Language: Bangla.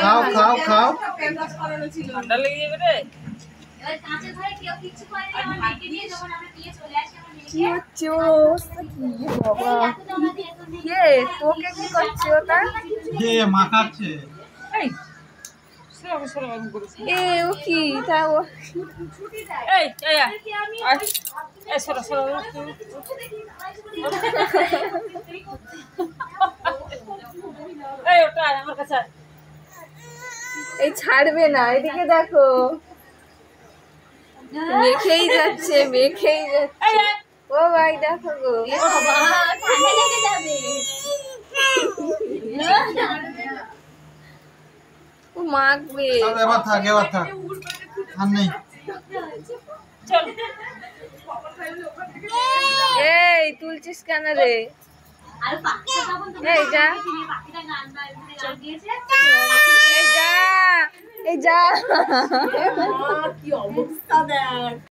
খাও খাও খাও ঠান্ডা লেগে যাবে রে। কি হচ্ছে বাবা? তোকে কি করছে ওটা? মাখাচ্ছে। এই সরো সরো আমি বলছি। ও কি তা ও এই এই সরো সরো। এই ওটা আমার কাছে। এই ছাড়বে না, এদিকে দেখো মেখেই যাচ্ছে। ও ভাই দেখো গো, ও মাখবে। এবার থাক আর নেই। এই তুলছিস কেন রে? এই যা এই যা। কি অবস্থা দেখ।